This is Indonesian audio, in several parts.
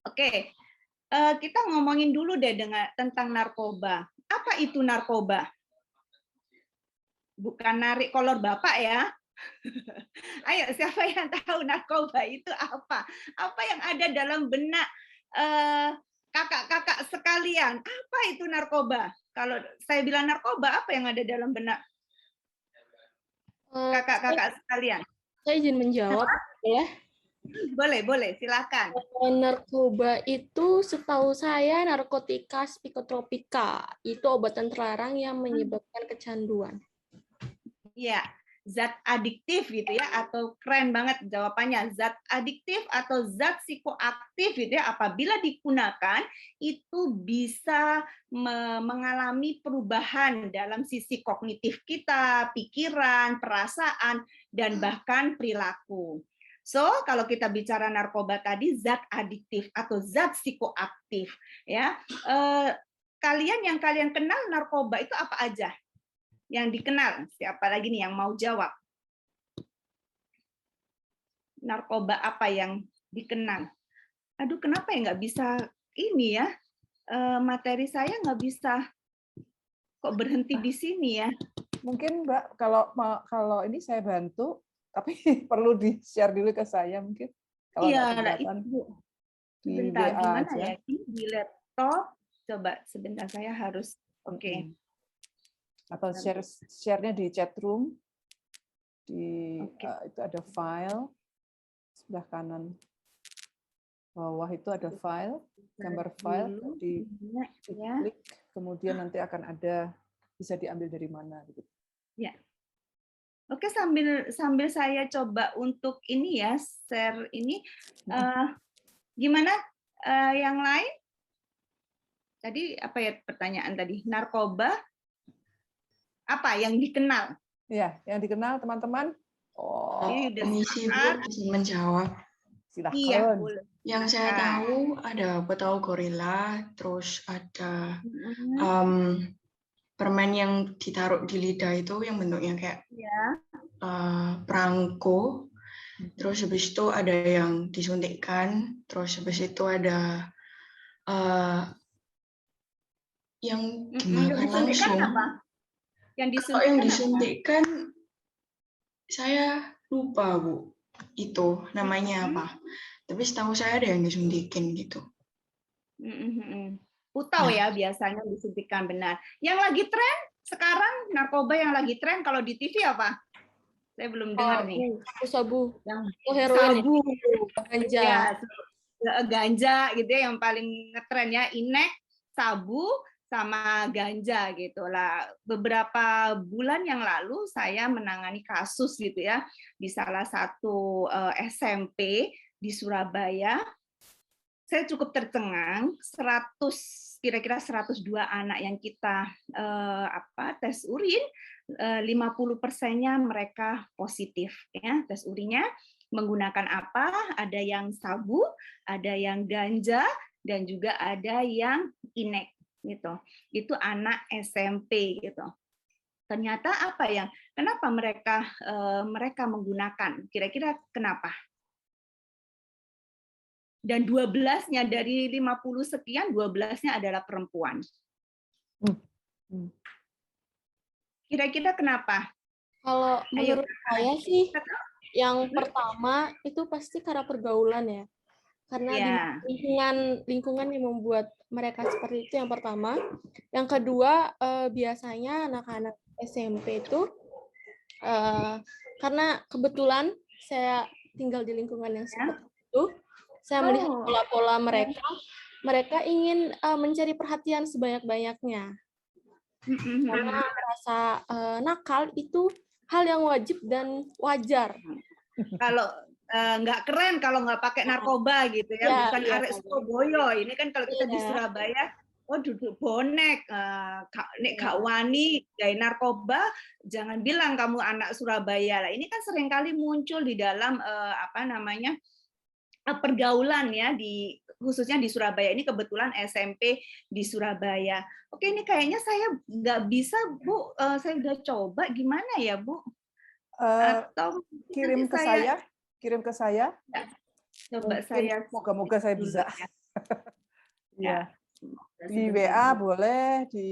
Oke, kita ngomongin dulu deh tentang narkoba. Apa itu narkoba? Bukan narik kolor Bapak ya. Ayo, siapa yang tahu narkoba itu apa? Apa yang ada dalam benak kakak-kakak sekalian? Apa itu narkoba? Kalau saya bilang narkoba, apa yang ada dalam benak kakak-kakak sekalian? Saya izin menjawab, ya. Boleh, silakan. Narkoba itu setahu saya narkotika psikotropika. Itu obatan terlarang yang menyebabkan kecanduan. Iya, zat adiktif gitu ya, atau keren banget jawabannya, zat adiktif atau zat psikoaktif gitu ya, apabila digunakan itu bisa mengalami perubahan dalam sisi kognitif kita, pikiran, perasaan, dan bahkan perilaku. So, kalau kita bicara narkoba tadi zat adiktif atau zat psikoaktif ya. Kalian yang kalian kenal narkoba itu apa aja? Yang dikenal, siapa lagi nih yang mau jawab? Narkoba apa yang dikenal? Aduh, kenapa ya nggak bisa ini ya? Materi saya nggak bisa kok berhenti di sini ya? Mungkin Mbak, kalau ini saya bantu, tapi perlu di-share dulu ke saya mungkin. Kalau Iya, nggak keberatan, itu. di Sebentar, WA gimana aja. ya? Ini di laptop. Coba sebentar, saya harus. Oke. Atau share-nya di chat room. Itu ada file sebelah kanan bawah itu ada file, gambar file, diklik, kemudian nanti akan ada bisa diambil dari mana gitu. Ya. Oke, sambil saya coba untuk ini ya, share ini. Gimana yang lain? Tadi apa ya pertanyaan tadi? Narkoba apa yang dikenal? Ya, yang dikenal teman-teman. Permisi Bu, izin menjawab. Silahkan. Iya, boleh. Yang saya tahu ada botol gorila, terus ada permen yang ditaruh di lidah itu yang bentuknya kayak perangko. Terus habis itu ada yang disuntikkan, terus habis itu ada yang dimakan langsung. Apa? Kalau yang disuntikkan saya lupa Bu, itu namanya apa. Tapi setahu saya ada yang disuntikin gitu. Putau ya biasanya disuntikan, benar. Yang lagi tren sekarang, narkoba yang lagi tren kalau di TV apa? Saya belum dengar nih. Sabu. Heroin. Sabu. Ganja. Ya, ganja gitu ya yang paling ngetren ya. Inek, sabu, sama ganja gitu lah. Beberapa bulan yang lalu saya menangani kasus gitu ya di salah satu SMP di Surabaya. Saya cukup tercengang, kira-kira 102 anak yang kita tes urin, 50%-nya mereka positif ya tes urinnya. Menggunakan apa? Ada yang sabu, ada yang ganja, dan juga ada yang inek gitu. Itu anak SMP gitu. Ternyata apa yang kenapa mereka menggunakan? Kira-kira kenapa? Dan 12-nya dari 50 sekian, 12-nya adalah perempuan. Kira-kira kenapa? Kalau menurut saya sih, yang pertama itu pasti karena pergaulan ya. Karena di lingkungan yang membuat mereka seperti itu yang pertama. Yang kedua, biasanya anak-anak SMP itu, karena kebetulan saya tinggal di lingkungan yang seperti itu, saya melihat pola-pola mereka ingin mencari perhatian sebanyak-banyaknya. Karena merasa nakal itu hal yang wajib dan wajar. Kalau nggak keren kalau nggak pakai narkoba gitu ya, bukan arek Surabaya. Ini kan kalau kita di Surabaya, duduk bonek, nek gak wani gaya narkoba, jangan bilang kamu anak Surabaya lah. Ini kan seringkali muncul di dalam pergaulan ya khususnya di Surabaya. Ini kebetulan SMP di Surabaya. Oke, ini kayaknya saya nggak bisa Bu, saya udah coba, gimana ya Bu? Atau kirim ke saya. Coba Mungkin, saya moga-moga saya bisa Iya. Di WA boleh, di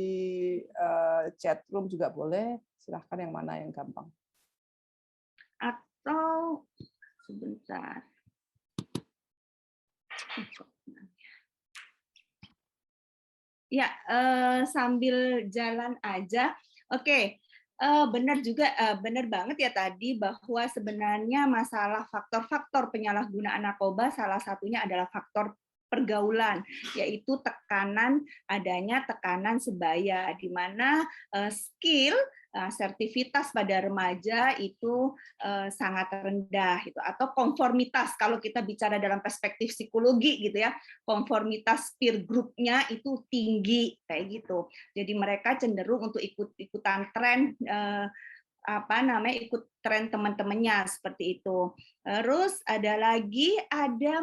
chat room juga boleh. Silahkan yang mana yang gampang. Atau sebentar. Ya, sambil jalan aja. Oke, benar juga, benar banget ya tadi bahwa sebenarnya masalah faktor-faktor penyalahgunaan narkoba salah satunya adalah faktor pergaulan, yaitu adanya tekanan sebaya, di mana skill sertifitas pada remaja itu sangat rendah, gitu, atau konformitas kalau kita bicara dalam perspektif psikologi gitu ya, konformitas peer group-nya itu tinggi kayak gitu. Jadi mereka cenderung untuk ikutan tren ikut tren teman-temannya seperti itu. Terus ada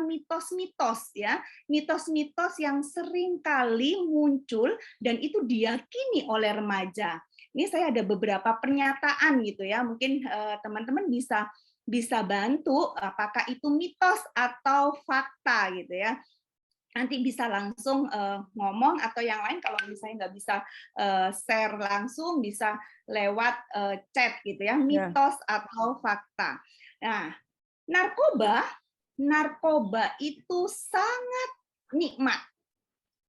mitos-mitos ya, mitos-mitos yang sering kali muncul dan itu diyakini oleh remaja. Ini saya ada beberapa pernyataan gitu ya, mungkin teman-teman bisa bantu apakah itu mitos atau fakta gitu ya. Nanti bisa langsung ngomong, atau yang lain kalau misalnya nggak bisa share langsung bisa lewat chat gitu ya, mitos atau fakta. Nah, narkoba itu sangat nikmat.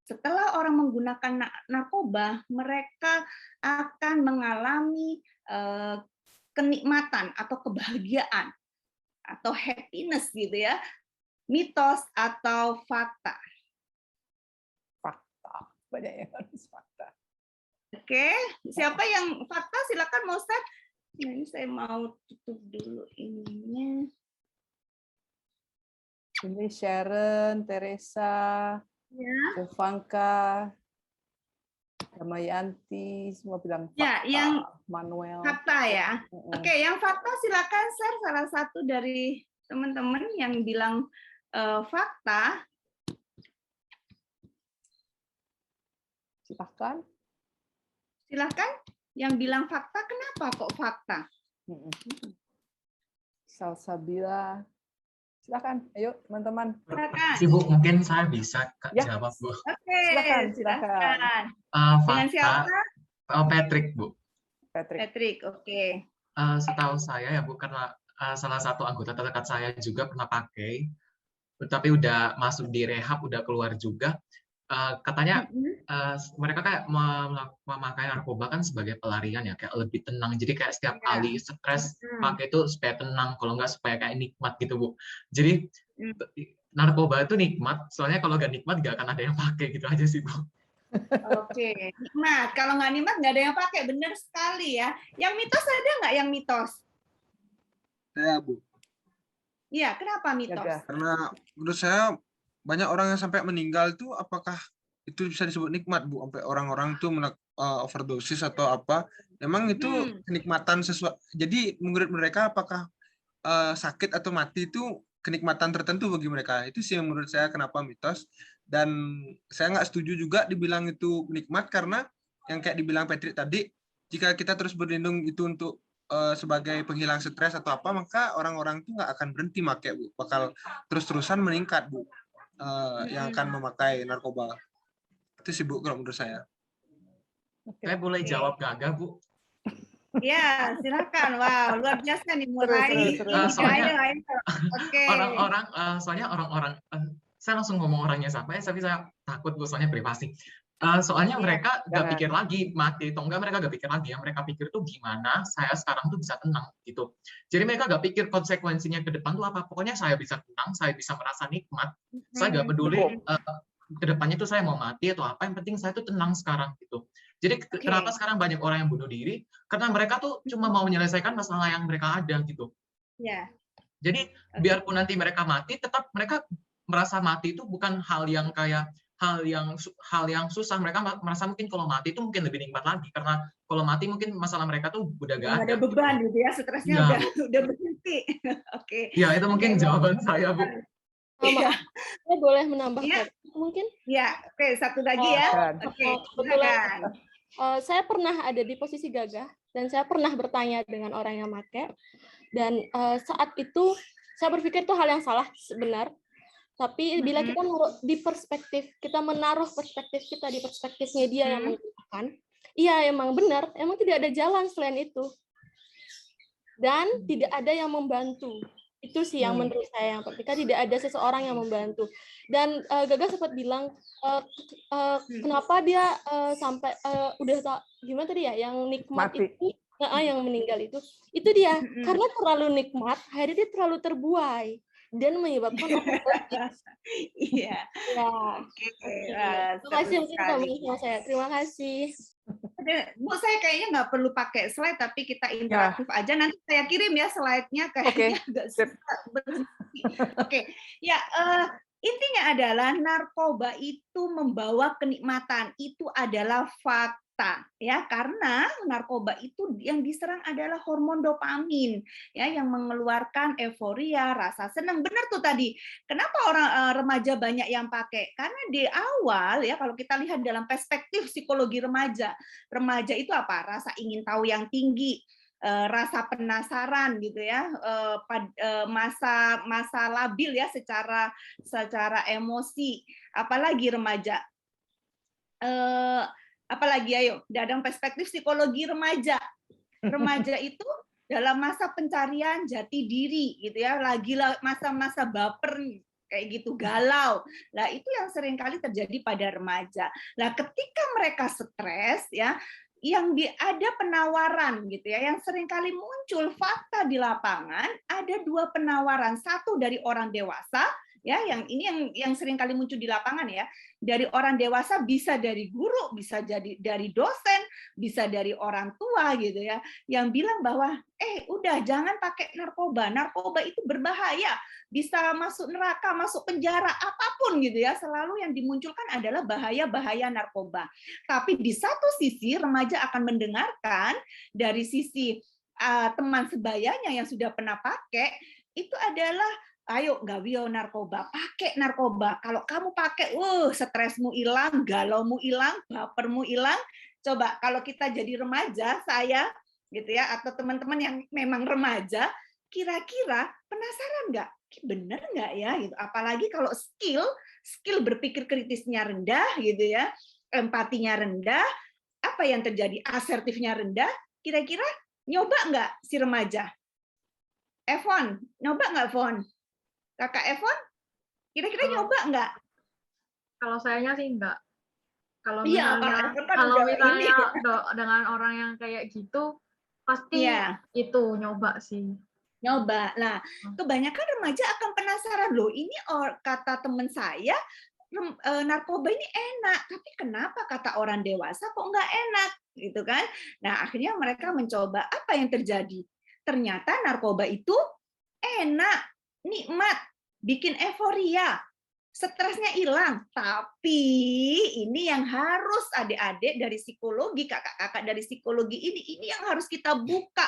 Setelah orang menggunakan narkoba, mereka akan mengalami kenikmatan atau kebahagiaan atau happiness gitu ya. Mitos atau fakta? Fakta. Banyak yang harus fakta. Oke, siapa yang fakta? Silakan mau start. Nah, ini saya mau tutup dulu ininya. Ini Sharon, Teresa, Jovanka, Damayanti, semua bilang fakta. Ya, yang Manuel. Fakta ya. Oke, yang fakta silakan share salah satu dari teman-teman yang bilang fakta. Silahkan. Silahkan. Yang bilang fakta, kenapa kok fakta? Salsabila. Silakan, ayo teman-teman. Silakan. Bu, mungkin saya bisa jawab, Bu. Oke, silakan. Dengan siapa? Patrick, Bu. Patrick, oke. Setahu saya ya, Bu, karena salah satu anggota terdekat saya juga pernah pakai, tapi udah masuk di rehab, udah keluar juga. Katanya mereka kayak memakai narkoba kan sebagai pelarian ya, kayak lebih tenang. Jadi kayak setiap kali stres pakai itu supaya tenang, kalau nggak supaya kayak nikmat gitu, Bu. Jadi narkoba itu nikmat, soalnya kalau nggak nikmat nggak akan ada yang pakai gitu aja sih, Bu. Oke, nikmat. Kalau nggak nikmat nggak ada yang pakai, benar sekali ya. Yang mitos ada nggak yang mitos? Saya, Bu. Iya, kenapa mitos? Karena menurut saya banyak orang yang sampai meninggal itu, apakah itu bisa disebut nikmat, Bu? Sampai orang-orang itu overdosis atau apa? Memang itu kenikmatan sesuatu. Jadi menurut mereka apakah sakit atau mati itu kenikmatan tertentu bagi mereka? Itu sih yang menurut saya kenapa mitos. Dan saya nggak setuju juga dibilang itu nikmat, karena yang kayak dibilang Patrick tadi, jika kita terus berlindung itu untuk sebagai penghilang stres atau apa, maka orang-orang itu nggak akan berhenti pakai, Bu. Bakal terus-terusan meningkat, Bu. Yang akan memakai narkoba. Itu sih, Bu, kalau menurut saya. Saya boleh jawab gagah, Bu? Ya, silakan. Wow, luar biasa nih mulai. Soalnya orang-orang, saya langsung ngomong orangnya siapa ya, tapi saya takut, Bu, soalnya privasi. Soalnya mereka nggak pikir lagi mati atau enggak, mereka nggak pikir lagi. Yang mereka pikir tuh gimana saya sekarang tuh bisa tenang gitu. Jadi mereka nggak pikir konsekuensinya ke depan tuh apa. Pokoknya saya bisa tenang, saya bisa merasa nikmat. Saya nggak peduli ke depannya tuh saya mau mati atau apa. Yang penting saya tuh tenang sekarang gitu. Jadi kenapa sekarang banyak orang yang bunuh diri? Karena mereka tuh cuma mau menyelesaikan masalah yang mereka ada gitu. Jadi biarpun nanti mereka mati, tetap mereka merasa mati itu bukan hal yang kayak hal yang susah. Mereka merasa mungkin kalau mati itu mungkin lebih nikmat lagi, karena kalau mati mungkin masalah mereka tuh udah gak ada beban gitu ya, stresnya udah berhenti. Oke. Ya, itu mungkin jawaban saya, Bu. Saya boleh menambahkan mungkin? Ya, oke, satu lagi ya. Oke, kebetulan saya pernah ada di posisi gagah dan saya pernah bertanya dengan orang yang pakai, dan saat itu saya berpikir itu hal yang salah benar. Tapi bila kita menaruh perspektif kita di perspektifnya dia yang menggunakan, iya emang benar, emang tidak ada jalan selain itu. Dan tidak ada yang membantu. Itu sih yang menurut saya yang ketika tidak ada seseorang yang membantu. Dan Gaga sempat bilang kenapa dia sampai gimana tadi ya, yang nikmat Mati. itu yang meninggal itu dia karena terlalu nikmat, akhirnya dia terlalu terbuai dan menyebabkan overdosis. Iya. Ya. Oke. Terima kasih mungkin sama saya. Terima kasih. Bu, saya kayaknya nggak perlu pakai slide, tapi kita interaktif aja. Nanti saya kirim ya slide-nya, kayaknya agak susah. Oke, ya intinya adalah narkoba itu membawa kenikmatan. Itu adalah fakta, ya, karena narkoba itu yang diserang adalah hormon dopamin, ya, yang mengeluarkan euforia, rasa senang. Benar tuh tadi. Kenapa orang remaja banyak yang pakai? Karena di awal, ya, kalau kita lihat dalam perspektif psikologi remaja itu apa? Rasa ingin tahu yang tinggi, rasa penasaran gitu ya, masa labil ya secara emosi, apalagi remaja. Apalagi ayo dalam perspektif psikologi remaja itu dalam masa pencarian jati diri gitu ya, lagi masa-masa baper kayak gitu, galau. Nah, itu yang sering kali terjadi pada remaja. Nah, ketika mereka stres ya, yang ada penawaran gitu ya, yang sering kali muncul fakta di lapangan, ada 2 penawaran, satu dari orang dewasa ya, yang ini yang sering kali muncul di lapangan ya, dari orang dewasa, bisa dari guru, bisa jadi dari dosen, bisa dari orang tua gitu ya, yang bilang bahwa udah jangan pakai narkoba itu berbahaya, bisa masuk neraka, masuk penjara, apapun gitu ya, selalu yang dimunculkan adalah bahaya-bahaya narkoba. Tapi di satu sisi remaja akan mendengarkan dari sisi teman sebayanya yang sudah pernah pakai, itu adalah ayo gawio narkoba, pakai narkoba. Kalau kamu pakai, stresmu hilang, galaumu hilang, bapermu hilang. Coba kalau kita jadi remaja, saya gitu ya, atau teman-teman yang memang remaja, kira-kira penasaran nggak? Bener nggak ya? Gitu. Apalagi kalau skill berpikir kritisnya rendah gitu ya, empatinya rendah, apa yang terjadi? Asertifnya rendah. Kira-kira nyoba nggak si remaja? Evon, nyoba nggak Von? Kakak Evon, kira-kira nyoba nggak? Kalau sayanya sih enggak. Kalau Iya, misalnya dengan orang yang kayak gitu, pasti itu nyoba sih. Nyoba. Nah, kebanyakan remaja akan penasaran loh. Ini kata teman saya, narkoba ini enak, tapi kenapa kata orang dewasa kok nggak enak, gitu kan? Nah, akhirnya mereka mencoba. Apa yang terjadi? Ternyata narkoba itu enak, nikmat, bikin euforia, stresnya hilang. Tapi ini yang harus adik-adik dari psikologi, kakak-kakak dari psikologi ini yang harus kita buka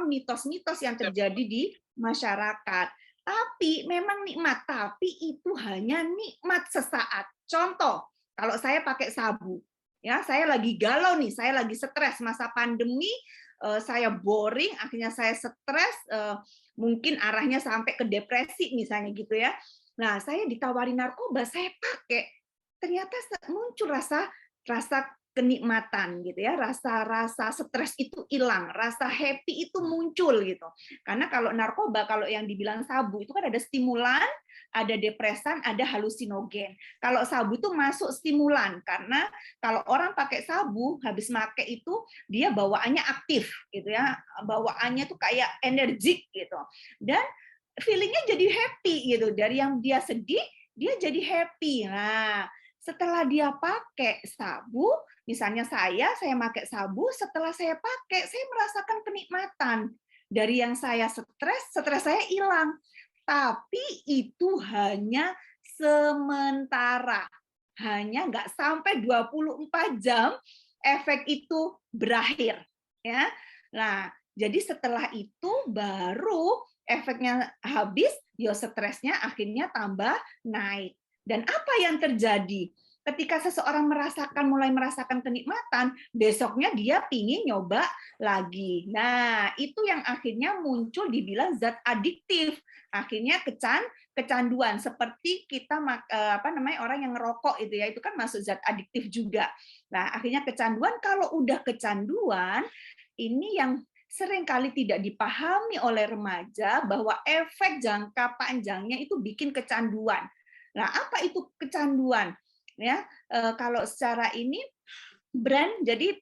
mitos-mitos yang terjadi di masyarakat. Tapi memang nikmat, tapi itu hanya nikmat sesaat. Contoh, kalau saya pakai sabu, ya saya lagi galau nih, saya lagi stres masa pandemi, saya boring, akhirnya saya stres, mungkin arahnya sampai ke depresi misalnya gitu ya. Nah, saya ditawari narkoba, saya pakai, ternyata muncul rasa kenikmatan gitu ya, rasa stres itu hilang, rasa happy itu muncul gitu. Karena kalau narkoba, kalau yang dibilang sabu itu kan ada stimulan, ada depresan, ada halusinogen. Kalau sabu itu masuk stimulan, karena kalau orang pakai sabu habis pakai itu dia bawaannya aktif gitu ya, bawaannya tuh kayak energik gitu, dan feelingnya jadi happy gitu, dari yang dia sedih dia jadi happy. Nah, setelah dia pakai sabu, misalnya saya pakai sabu, setelah saya pakai saya merasakan kenikmatan, dari yang saya stres saya hilang. Tapi itu hanya sementara, hanya nggak sampai 24 jam efek itu berakhir, ya. Nah, jadi setelah itu baru efeknya habis, stresnya akhirnya tambah naik. Dan apa yang terjadi? ketika seseorang mulai merasakan kenikmatan, besoknya dia pingin nyoba lagi. Nah, itu yang akhirnya muncul dibilang zat adiktif. Akhirnya kecanduan, seperti kita orang yang ngerokok itu kan masuk zat adiktif juga. Nah, akhirnya kecanduan. Kalau udah kecanduan, ini yang seringkali tidak dipahami oleh remaja, bahwa efek jangka panjangnya itu bikin kecanduan. Nah, apa itu kecanduan? Ya, kalau secara ini brand, jadi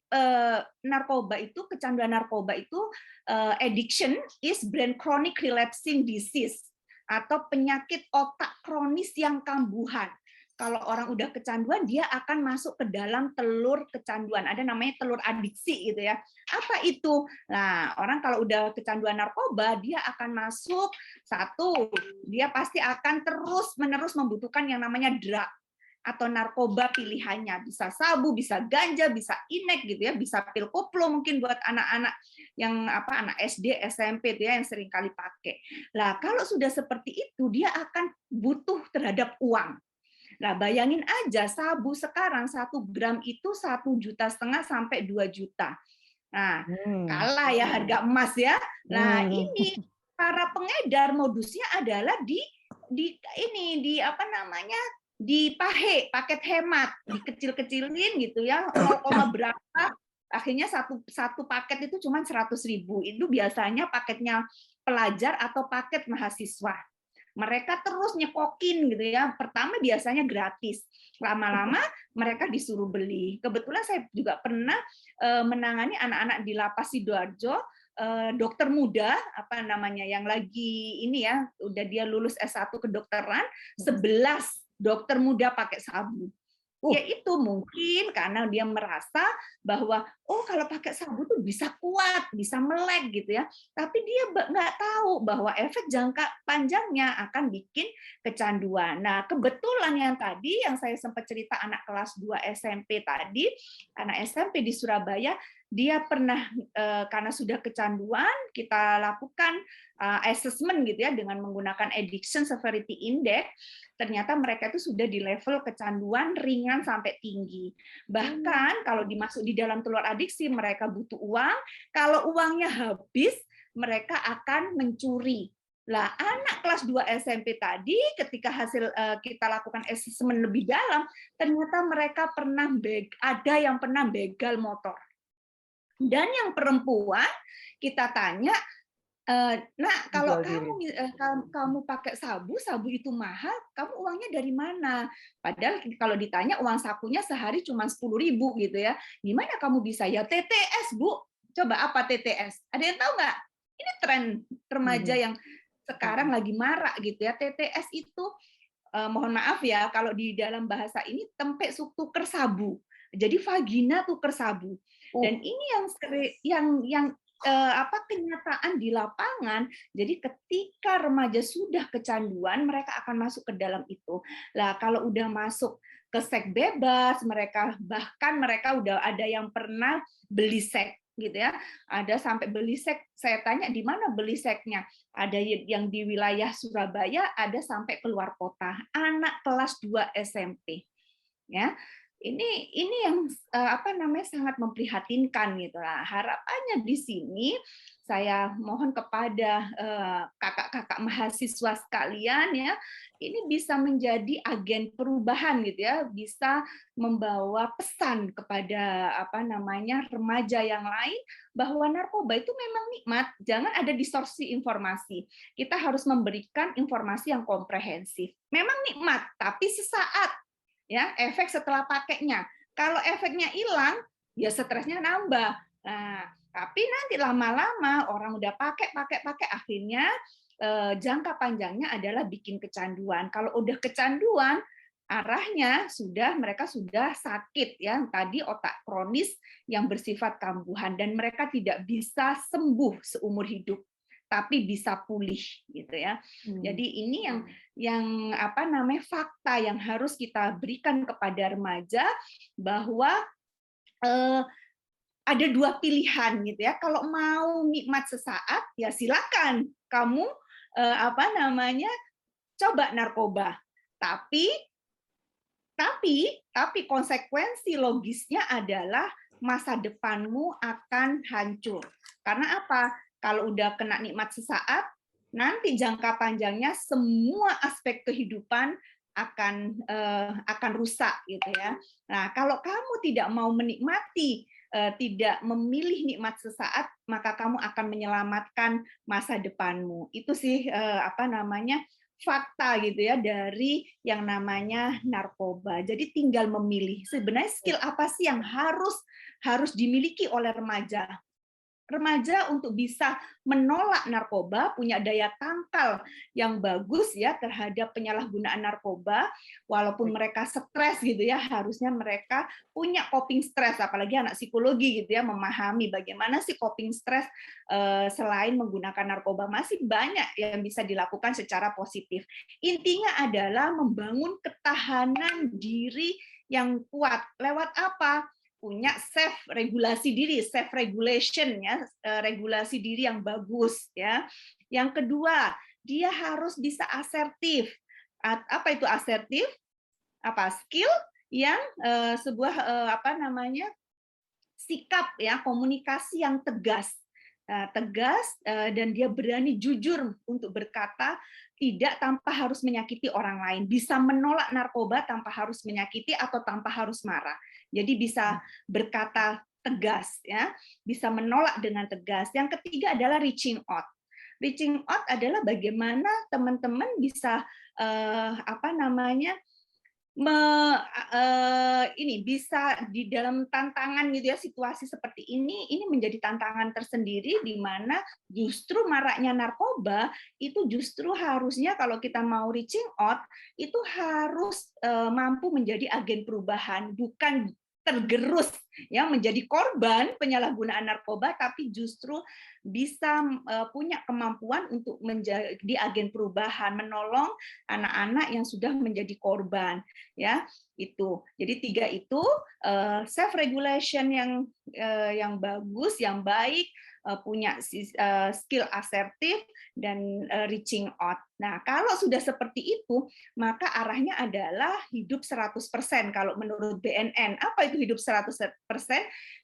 kecanduan narkoba itu addiction is brain chronic relapsing disease, atau penyakit otak kronis yang kambuhan. Kalau orang udah kecanduan, dia akan masuk ke dalam telur kecanduan. Ada namanya telur adiksi gitu ya. Apa itu? Nah, orang kalau udah kecanduan narkoba, dia akan masuk, satu, dia pasti akan terus-menerus membutuhkan yang namanya drug atau narkoba pilihannya. Bisa sabu, bisa ganja, bisa inek gitu ya, bisa pil koplo mungkin buat anak-anak yang anak SD, SMP itu ya, yang sering kali pakai. Lah, kalau sudah seperti itu, dia akan butuh terhadap uang. Nah, bayangin aja, sabu sekarang 1 gram itu 1,5 juta sampai 2 juta. Nah, kalah ya harga emas ya. Nah, ini para pengedar modusnya adalah di pahe, paket hemat, dikecil-kecilin gitu ya, 0, berapa, akhirnya satu paket itu cuma 100.000. Itu biasanya paketnya pelajar atau paket mahasiswa. Mereka terus nyekokin gitu ya. Pertama biasanya gratis, lama-lama mereka disuruh beli. Kebetulan saya juga pernah menangani anak-anak di Lapas Sidoarjo, dokter muda yang lagi ini ya, udah dia lulus S1 kedokteran, 11 dokter muda pakai sabu. Ya itu mungkin karena dia merasa bahwa kalau pakai sabu tuh bisa kuat, bisa melek gitu ya. Tapi dia nggak tahu bahwa efek jangka panjangnya akan bikin kecanduan. Nah, kebetulan yang tadi yang saya sempat cerita anak kelas 2 SMP tadi, anak SMP di Surabaya, dia pernah karena sudah kecanduan, kita lakukan assessment gitu ya dengan menggunakan Addiction Severity Index. Ternyata mereka itu sudah di level kecanduan ringan sampai tinggi. Bahkan kalau dimasuk di dalam telur adiksi, mereka butuh uang. Kalau uangnya habis, mereka akan mencuri. Lah, anak kelas 2 SMP tadi, ketika hasil kita lakukan asesmen lebih dalam, ternyata mereka ada yang pernah begal motor. Dan yang perempuan, kita tanya, nah, kalau kamu pakai sabu itu mahal, kamu uangnya dari mana? Padahal kalau ditanya uang sakunya sehari cuma 10.000 gitu ya. Gimana kamu bisa? Ya TTS, Bu. Coba apa TTS? Ada yang tahu nggak? Ini tren remaja yang sekarang lagi marak gitu ya. TTS itu mohon maaf ya, kalau di dalam bahasa ini tempe tuker sabu. Jadi vagina tuker sabu. Dan ini yang kenyataan di lapangan. Jadi ketika remaja sudah kecanduan, mereka akan masuk ke dalam itu. Lah kalau udah masuk ke seks bebas, mereka udah ada yang pernah beli seks gitu ya. Ada sampai beli seks. Saya tanya di mana beli seksnya? Ada yang di wilayah Surabaya, ada sampai keluar kota. Anak kelas 2 SMP. Ya. Ini yang sangat memprihatinkan gitu lah. Harapannya di sini saya mohon kepada kakak-kakak mahasiswa sekalian ya, ini bisa menjadi agen perubahan gitu ya, bisa membawa pesan kepada remaja yang lain bahwa narkoba itu memang nikmat, jangan ada distorsi informasi. Kita harus memberikan informasi yang komprehensif. Memang nikmat, tapi sesaat. Ya, efek setelah pakainya. Kalau efeknya hilang, ya stresnya nambah. Nah, tapi nanti lama-lama orang udah pakai, akhirnya jangka panjangnya adalah bikin kecanduan. Kalau udah kecanduan, arahnya mereka sudah sakit ya. Tadi otak kronis yang bersifat kambuhan dan mereka tidak bisa sembuh seumur hidup, tapi bisa pulih gitu ya. Jadi ini yang fakta yang harus kita berikan kepada remaja bahwa ada 2 pilihan gitu ya. Kalau mau nikmat sesaat ya silakan kamu coba narkoba. Tapi Tapi konsekuensi logisnya adalah masa depanmu akan hancur. Karena apa? Kalau udah kena nikmat sesaat, nanti jangka panjangnya semua aspek kehidupan akan rusak gitu ya. Nah, kalau kamu tidak mau menikmati, tidak memilih nikmat sesaat, maka kamu akan menyelamatkan masa depanmu. Itu sih fakta gitu ya dari yang namanya narkoba. Jadi tinggal memilih. Sebenarnya skill apa sih yang harus dimiliki oleh remaja? Remaja untuk bisa menolak narkoba, punya daya tangkal yang bagus ya terhadap penyalahgunaan narkoba, walaupun mereka stres gitu ya, harusnya mereka punya coping stress, apalagi anak psikologi gitu ya, memahami bagaimana sih coping stress selain menggunakan narkoba. Masih banyak yang bisa dilakukan secara positif. Intinya adalah membangun ketahanan diri yang kuat. Lewat apa? Punya self regulasi diri, self regulation ya, regulasi diri yang bagus ya. Yang kedua, dia harus bisa asertif. Apa itu asertif? Apa skill yang sebuah sikap ya, komunikasi yang tegas. Dan dia berani jujur untuk berkata tidak tanpa harus menyakiti orang lain, bisa menolak narkoba tanpa harus menyakiti atau tanpa harus marah. Jadi bisa berkata tegas ya, bisa menolak dengan tegas. Yang ketiga adalah reaching out. Reaching out adalah bagaimana teman-teman bisa bisa di dalam tantangan gitu ya, situasi seperti ini menjadi tantangan tersendiri, di mana justru maraknya narkoba itu justru harusnya kalau kita mau reaching out itu harus mampu menjadi agen perubahan, bukan tergerus ya menjadi korban penyalahgunaan narkoba, tapi justru bisa punya kemampuan untuk menjadi agen perubahan, menolong anak-anak yang sudah menjadi korban ya. Itu jadi 3 itu self regulation yang bagus, yang baik, punya skill asertif dan reaching out. Nah, kalau sudah seperti itu, maka arahnya adalah hidup 100%. Kalau menurut BNN, apa itu hidup 100%?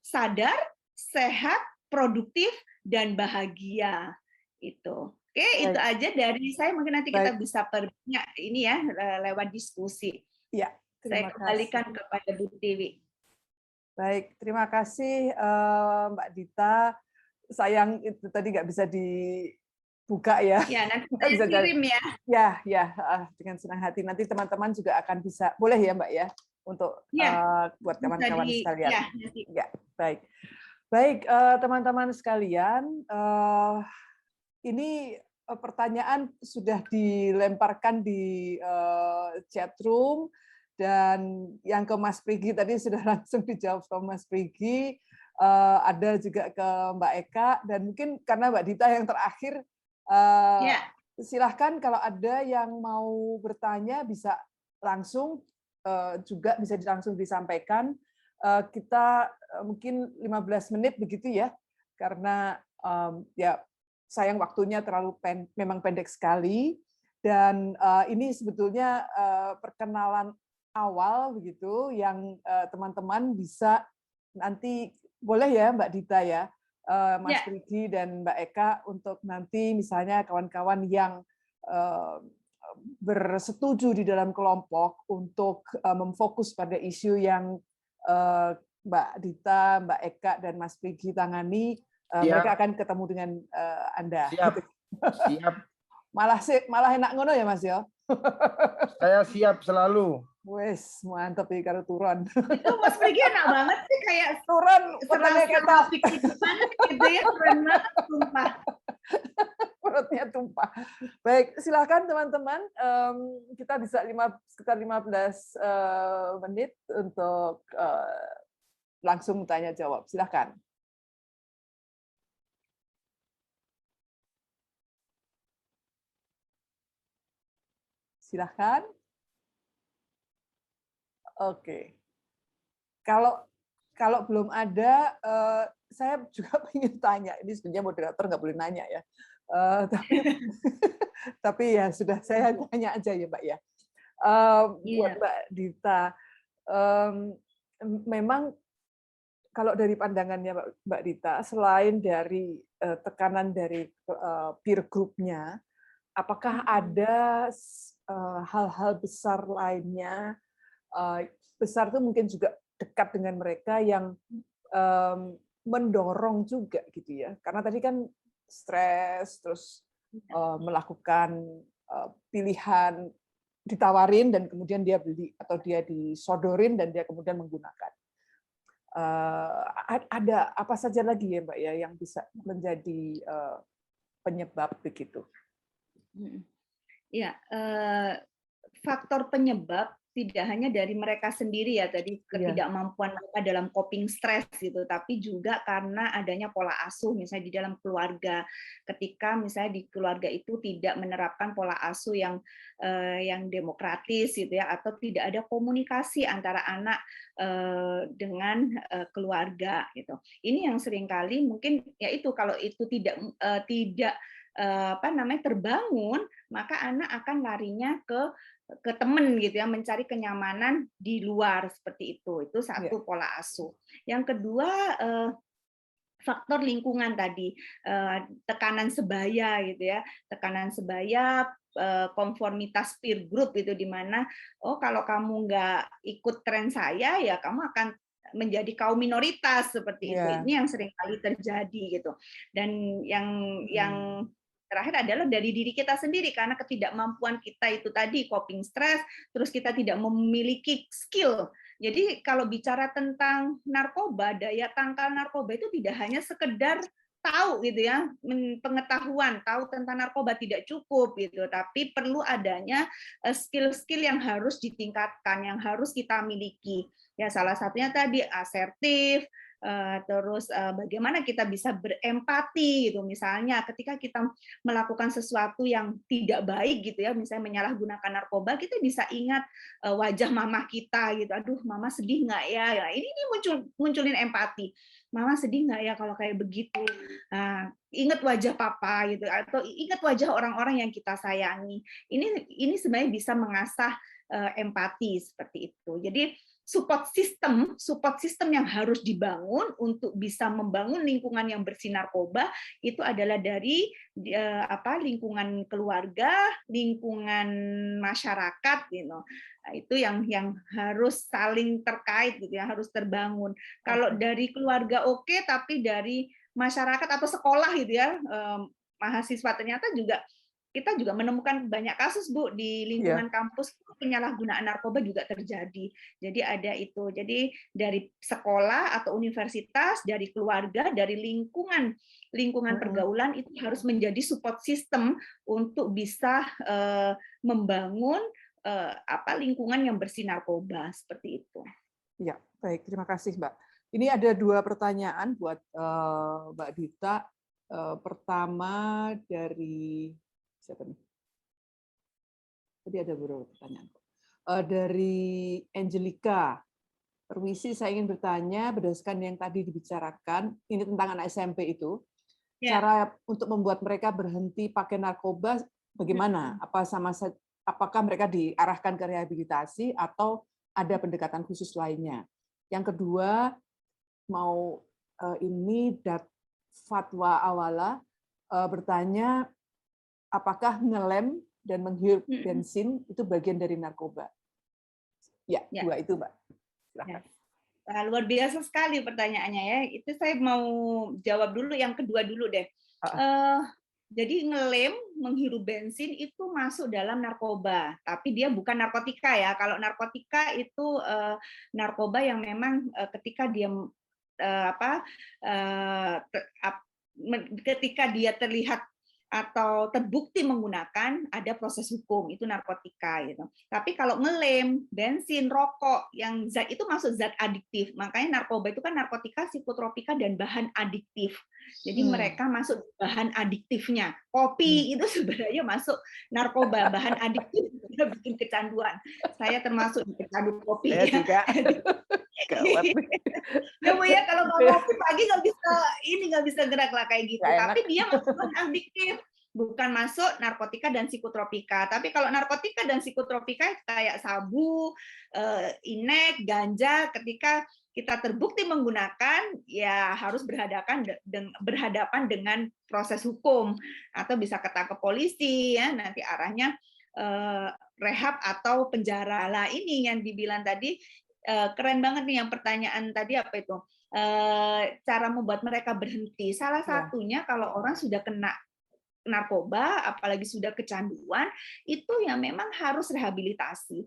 Sadar, sehat, produktif, dan bahagia. Itu. Oke, itu aja dari saya. Mungkin nanti kita bisa perbanyak ini ya lewat diskusi. Ya, saya kembalikan kepada Bu Tiwi. Baik, terima kasih Mbak Dita. Sayang itu tadi nggak bisa dibuka ya. Ya, nanti saya bisa kirim ya. Ya, dengan senang hati. Nanti teman-teman juga akan bisa, boleh ya Mbak ya, untuk buat kawan-kawan sekalian. Ya, baik. Baik, teman-teman sekalian, ini pertanyaan sudah dilemparkan di chat room, dan yang ke Mas Prigi tadi sudah langsung dijawab ke Mas Prigi, ada juga ke Mbak Eka, dan mungkin karena Mbak Dita yang terakhir, silahkan kalau ada yang mau bertanya bisa langsung, juga bisa langsung disampaikan. Kita mungkin 15 menit begitu ya, karena ya sayang waktunya memang pendek sekali, dan ini sebetulnya perkenalan awal begitu yang teman-teman bisa nanti, boleh ya Mbak Dita ya, Mas Prigi dan Mbak Eka, untuk nanti misalnya kawan-kawan yang bersetuju di dalam kelompok untuk memfokus pada isu yang Mbak Dita, Mbak Eka, dan Mas Prigi tangani, mereka akan ketemu dengan Anda. Siap. Malah enak ngono ya Mas ya. Saya siap selalu. Wes, mantap nih karo turun. Itu Mas Prigi enak banget sih, kayak turun perutnya kata gitu ya, keren banget sumpah. Perutnya tumpah. Baik, silakan teman-teman, kita bisa sekitar 15 menit untuk langsung tanya jawab. Silakan. Silakan. Oke. Kalau belum ada, saya juga ingin tanya. Ini sebenarnya moderator nggak boleh nanya ya. Tapi ya sudah, saya tanya aja ya Mbak ya. Buat Mbak Dita, memang kalau dari pandangannya Mbak Dita, selain dari tekanan dari peer group-nya, apakah ada hal-hal besar lainnya, besar itu mungkin juga dekat dengan mereka yang mendorong juga gitu ya? Karena tadi kan stres, terus melakukan pilihan, ditawarin dan kemudian dia beli, atau dia disodorin dan dia kemudian menggunakan. Ada apa saja lagi ya Mbak ya yang bisa menjadi penyebab begitu? Ya, faktor penyebab tidak hanya dari mereka sendiri ya, tadi ketidakmampuan mereka dalam coping stres gitu, tapi juga karena adanya pola asuh misalnya di dalam keluarga. Ketika misalnya di keluarga itu tidak menerapkan pola asuh yang demokratis gitu ya, atau tidak ada komunikasi antara anak dengan keluarga gitu. Ini yang seringkali mungkin ya itu, kalau itu tidak terbangun, maka anak akan larinya ke teman gitu ya, mencari kenyamanan di luar seperti itu. Itu satu pola asuh. Yang kedua, faktor lingkungan tadi, tekanan sebaya gitu ya, tekanan sebaya, konformitas peer group itu, di mana kalau kamu nggak ikut tren saya ya kamu akan menjadi kaum minoritas seperti itu. Ini yang sering kali terjadi gitu. Dan yang terakhir adalah dari diri kita sendiri, karena ketidakmampuan kita itu tadi, coping stress, terus kita tidak memiliki skill. Jadi kalau bicara tentang narkoba, daya tangkal narkoba itu tidak hanya sekedar tahu gitu ya, pengetahuan, tahu tentang narkoba tidak cukup gitu, tapi perlu adanya skill-skill yang harus ditingkatkan, yang harus kita miliki. Ya, salah satunya tadi asertif, terus bagaimana kita bisa berempati gitu, misalnya ketika kita melakukan sesuatu yang tidak baik gitu ya, misalnya menyalahgunakan narkoba, kita bisa ingat wajah mama kita gitu, aduh mama sedih nggak ya, ini munculin empati, mama sedih nggak ya kalau kayak begitu, ingat wajah papa gitu, atau ingat wajah orang-orang yang kita sayangi. Ini sebenarnya bisa mengasah empati seperti itu. Jadi support system yang harus dibangun untuk bisa membangun lingkungan yang bersih narkoba itu adalah dari lingkungan keluarga, lingkungan masyarakat gitu. Nah, itu yang harus saling terkait gitu ya, harus terbangun. Kalau dari keluarga oke, tapi dari masyarakat atau sekolah gitu ya, mahasiswa ternyata juga kita juga menemukan banyak kasus Bu di lingkungan kampus, penyalahgunaan narkoba juga terjadi. Jadi ada itu. Jadi dari sekolah atau universitas, dari keluarga, dari lingkungan pergaulan itu harus menjadi support system untuk bisa membangun lingkungan yang bersih narkoba seperti itu. Ya, baik. Terima kasih Mbak. Ini ada 2 pertanyaan buat Mbak Dita. Pertama dari siapa nih? Tadi ada beberapa pertanyaan. Dari Angelica. Permisi, saya ingin bertanya berdasarkan yang tadi dibicarakan, ini tentang anak SMP itu, cara untuk membuat mereka berhenti pakai narkoba bagaimana? Apakah mereka diarahkan ke rehabilitasi atau ada pendekatan khusus lainnya? Yang kedua, ini Fatwa Awala bertanya, apakah ngelem dan menghirup bensin itu bagian dari narkoba? Ya, 2 itu, Mbak. Silakan. Nah, luar biasa sekali pertanyaannya ya. Itu saya mau jawab dulu yang kedua dulu deh. Jadi ngelem, menghirup bensin itu masuk dalam narkoba, tapi dia bukan narkotika ya. Kalau narkotika itu narkoba yang memang ketika dia ketika dia terlihat atau terbukti menggunakan, ada proses hukum, itu narkotika gitu. Tapi kalau ngelem, bensin, rokok, yang zat itu masuk zat adiktif. Makanya narkoba itu kan narkotika, psikotropika, dan bahan adiktif. Jadi mereka masuk bahan adiktifnya. Kopi itu sebenarnya masuk narkoba, bahan adiktif bikin kecanduan. Saya termasuk kecandu kopi. Saya juga. Ya Bu ya, kalau mau kopi pagi nggak bisa gerak lah kayak gitu. Tapi dia masuk bahan adiktif. bukan masuk narkotika dan psikotropika. Tapi kalau narkotika dan psikotropika kayak sabu, inek, ganja, ketika kita terbukti menggunakan, ya harus berhadapan dengan proses hukum atau bisa ketangkep polisi, ya nanti arahnya rehab atau penjara. Lah ini yang dibilang tadi keren banget nih yang pertanyaan tadi apa itu? Cara membuat mereka berhenti. Salah satunya kalau orang sudah kena narkoba, apalagi sudah kecanduan, itu ya memang harus rehabilitasi.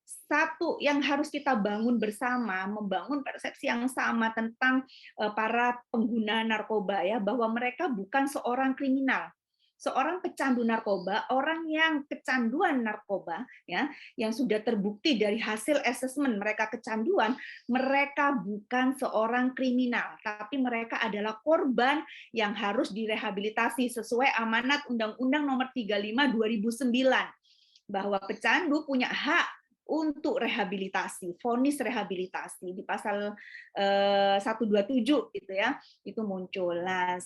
Satu yang harus kita bangun bersama, membangun persepsi yang sama tentang para pengguna narkoba, ya, bahwa mereka bukan seorang kriminal. Seorang pecandu narkoba, orang yang kecanduan narkoba, ya, yang sudah terbukti dari hasil asesmen mereka kecanduan, mereka bukan seorang kriminal, tapi mereka adalah korban yang harus direhabilitasi sesuai amanat Undang-Undang Nomor 35 2009 bahwa pecandu punya hak untuk rehabilitasi, vonis rehabilitasi di pasal 127 gitu ya, itu muncul. Nah,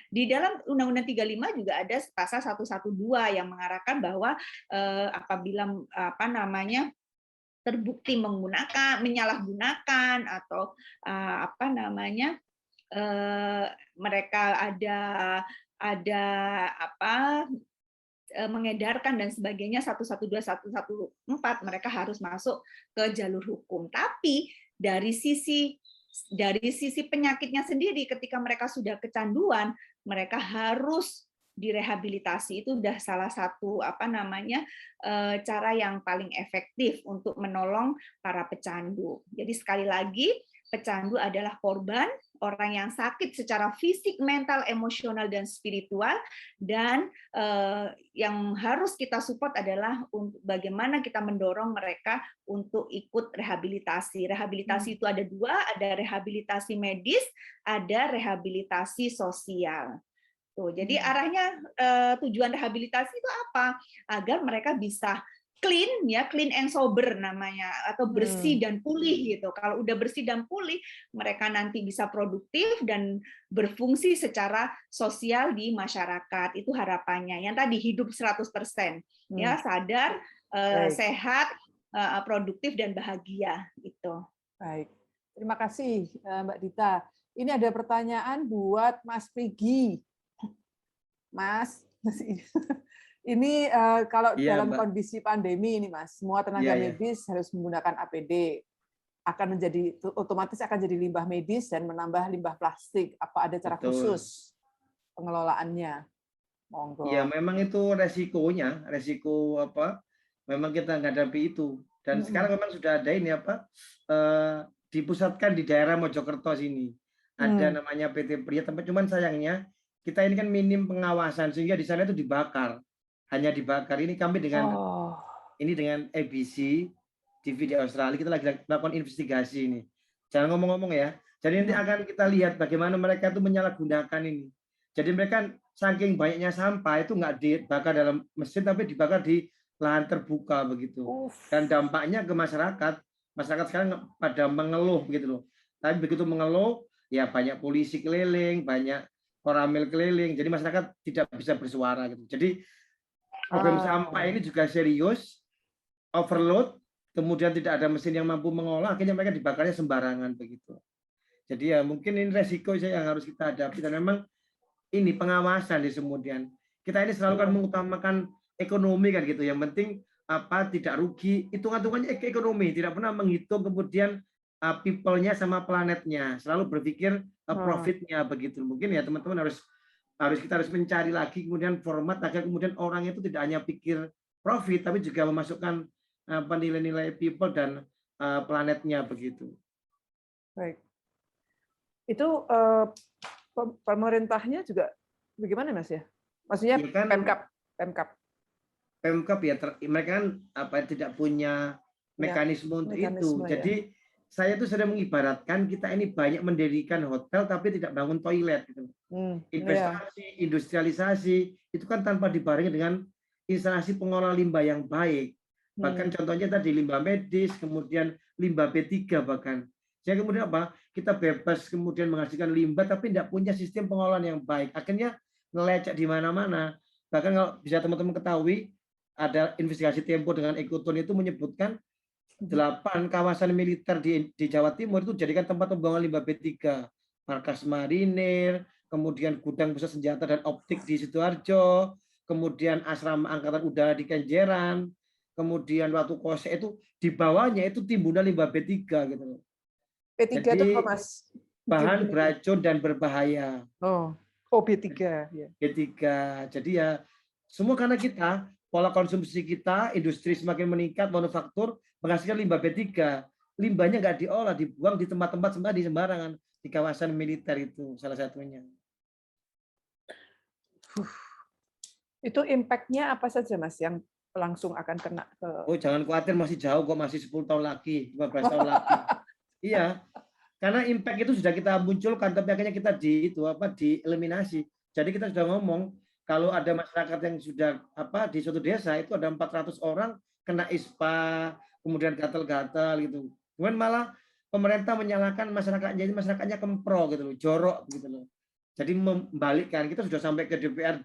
di dalam Undang-Undang 35 juga ada pasal 112 yang mengarahkan bahwa apabila terbukti menyalahgunakan atau mereka ada mengedarkan dan sebagainya 112 114 mereka harus masuk ke jalur hukum. Tapi dari sisi penyakitnya sendiri, ketika mereka sudah kecanduan, mereka harus direhabilitasi. Itu udah salah satu cara yang paling efektif untuk menolong para pecandu. Jadi sekali lagi, pecandu adalah korban, orang yang sakit secara fisik, mental, emosional, dan spiritual, dan yang harus kita support adalah bagaimana kita mendorong mereka untuk ikut rehabilitasi. Rehabilitasi itu ada dua, ada rehabilitasi medis, ada rehabilitasi sosial. Tuh, jadi arahnya tujuan rehabilitasi itu apa? Agar mereka bisa clean, ya, clean and sober namanya, atau bersih dan pulih gitu. Kalau udah bersih dan pulih, mereka nanti bisa produktif dan berfungsi secara sosial di masyarakat. Itu harapannya. Yang tadi hidup 100%, ya, sadar, sehat, produktif dan bahagia gitu. Baik. Terima kasih Mbak Dita. Ini ada pertanyaan buat Mas Pigi. Mas, ini kalau dalam kondisi pandemi ini, Mas, semua tenaga medis harus menggunakan APD, otomatis akan jadi limbah medis dan menambah limbah plastik. Apa ada cara khusus pengelolaannya? Monggo. Ya, memang itu resiko memang kita menghadapi itu. Dan sekarang memang sudah ada ini dipusatkan di daerah Mojokerto sini. Ada namanya PT Pria, tempat cuman sayangnya kita ini kan minim pengawasan sehingga di sana itu dibakar. Hanya dibakar. Ini kami dengan ABC TV di Australia, kita lagi melakukan investigasi ini. Jangan ngomong-ngomong ya. Jadi nanti akan kita lihat bagaimana mereka itu menyalahgunakan ini. Jadi mereka saking banyaknya sampah itu nggak dibakar dalam mesin, tapi dibakar di lahan terbuka begitu. Dan dampaknya ke masyarakat. Masyarakat sekarang pada mengeluh begitu loh. Tapi begitu mengeluh, ya banyak polisi keliling, banyak koramil keliling. Jadi masyarakat tidak bisa bersuara gitu. Jadi problem sampah ini juga serius, overload, kemudian tidak ada mesin yang mampu mengolah, akhirnya mereka dibakarnya sembarangan begitu. Jadi ya mungkin ini resiko yang harus kita hadapi, dan memang ini pengawasan di kemudian. Kita ini selalu kan mengutamakan ekonomi kan gitu. Yang penting tidak rugi, hitung-hitungannya ekonomi, tidak pernah menghitung kemudian people-nya sama planetnya. Selalu berpikir profit-nya begitu. Mungkin ya teman-teman kita harus mencari lagi kemudian format agar kemudian orang itu tidak hanya pikir profit tapi juga memasukkan nilai-nilai people dan planetnya begitu. Baik. Itu pemerintahnya juga bagaimana, Mas ya? Maksudnya ya kan, Pemkap ya mereka kan tidak punya mekanisme untuk itu. Jadi saya tuh sering mengibaratkan kita ini banyak mendirikan hotel tapi tidak bangun toilet gitu. Investasi, industrialisasi itu kan tanpa dibarengi dengan instalasi pengelola limbah yang baik. Bahkan contohnya tadi limbah medis, kemudian limbah B3 bahkan. Jadi kemudian kita bebas kemudian menghasilkan limbah tapi tidak punya sistem pengolahan yang baik. Akhirnya ngelecek di mana-mana. Bahkan kalau bisa teman-teman ketahui, ada investigasi Tempo dengan Ekoton itu menyebutkan 8 kawasan militer di Jawa Timur itu dijadikan tempat pembuangan limbah B3. Markas Marinir, kemudian gudang pusat senjata dan optik di Sidoarjo, kemudian asrama angkatan udara di Kenjeran, kemudian Watu Kose itu di bawahnya itu timbunan limbah B3 gitu. P3 Jadi itu apa, Mas? bahan beracun dan berbahaya. Oh, B3 ya. B3. Jadi ya semua karena kita pola konsumsi kita, industri semakin meningkat, manufaktur menghasilkan limbah B3. Limbahnya nggak diolah, dibuang di tempat-tempat di sembarangan, di kawasan militer itu salah satunya. Itu impact-nya apa saja, Mas, yang langsung akan kena ke... Oh, jangan khawatir, masih jauh kok, masih 10 tahun lagi, 15 tahun lagi. Iya, karena impact itu sudah kita munculkan, tapi akhirnya kita dieliminasi. Jadi kita sudah ngomong, kalau ada masyarakat yang sudah di suatu desa itu ada 400 orang kena ISPA, kemudian gatal-gatal gitu. Kemudian malah pemerintah menyalahkan masyarakatnya, jadi masyarakatnya kempro gitu loh, jorok gitu loh. Jadi membalikkan, kita sudah sampai ke DPR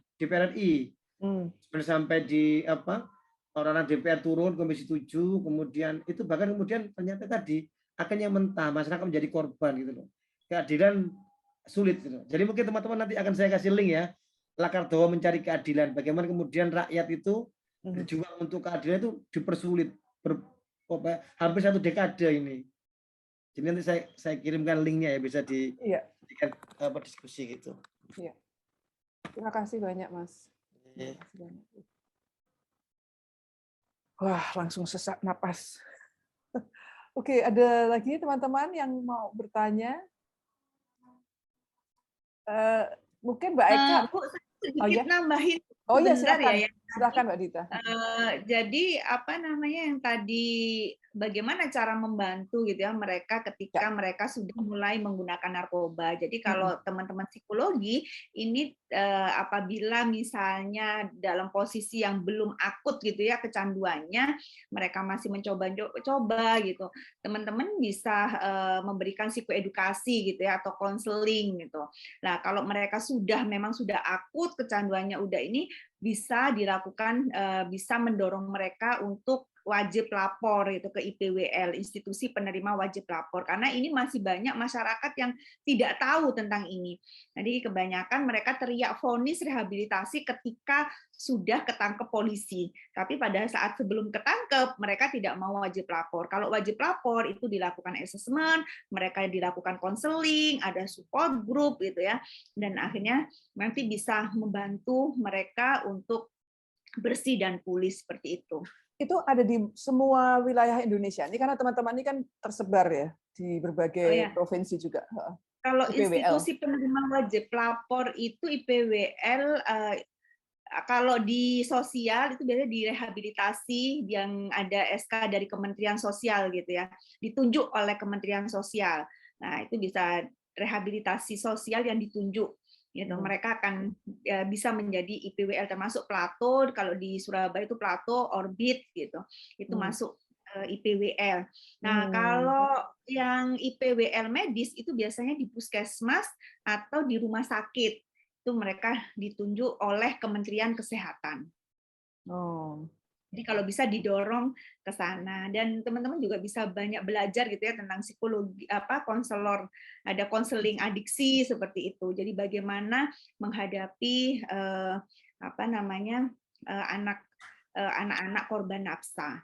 RI. Sampai di orang DPR turun Komisi 7, kemudian itu bahkan kemudian ternyata tadi akhirnya mentah, masyarakat menjadi korban gitu loh. Keadilan sulit gitu. Jadi mungkin teman-teman nanti akan saya kasih link ya. Lakardowo mencari keadilan, bagaimana kemudian rakyat itu berjuang untuk keadilan itu dipersulit hampir 1 dekade ini. Jadi nanti saya kirimkan linknya ya, bisa dijadikan diskusi gitu. Iya. Terima kasih banyak, Mas. Wah, langsung sesak napas. Oke, ada lagi teman-teman yang mau bertanya? Mungkin Mbak Eka. Bu, sedikit nambahin. Oh iya, silakan. Silakan Mbak Dita. Jadi yang tadi bagaimana cara membantu gitu ya mereka ketika mereka sudah mulai menggunakan narkoba. Jadi kalau teman-teman psikologi ini apabila misalnya dalam posisi yang belum akut gitu ya kecanduannya, mereka masih mencoba gitu. Teman-teman bisa memberikan psikoedukasi gitu ya atau konseling gitu. Nah, kalau mereka memang sudah akut kecanduannya udah ini bisa dilakukan, bisa mendorong mereka untuk wajib lapor itu ke IPWL, institusi penerima wajib lapor, karena ini masih banyak masyarakat yang tidak tahu tentang ini. Jadi kebanyakan mereka teriak vonis rehabilitasi ketika sudah ketangkep polisi, tapi pada saat sebelum ketangkep mereka tidak mau wajib lapor. Kalau wajib lapor itu dilakukan asesmen, mereka dilakukan konseling, ada support group gitu ya, dan akhirnya nanti bisa membantu mereka untuk bersih dan pulih seperti itu. Itu ada di semua wilayah Indonesia. Ini karena teman-teman ini kan tersebar ya di berbagai provinsi juga. Kalau institusi penerima wajib lapor itu IPWL, kalau di sosial itu biasanya di rehabilitasi yang ada SK dari Kementerian Sosial gitu ya, ditunjuk oleh Kementerian Sosial. Nah, itu bisa rehabilitasi sosial yang ditunjuk. Gitu. Mereka akan bisa menjadi IPWL termasuk Plato, kalau di Surabaya itu Plato, Orbit gitu, itu masuk IPWL. Nah kalau yang IPWL medis itu biasanya di puskesmas atau di rumah sakit, itu mereka ditunjuk oleh Kementerian Kesehatan. Jadi kalau bisa didorong ke sana, dan teman-teman juga bisa banyak belajar gitu ya tentang psikologi konselor, ada konseling adiksi seperti itu. Jadi bagaimana menghadapi anak-anak korban nafsa.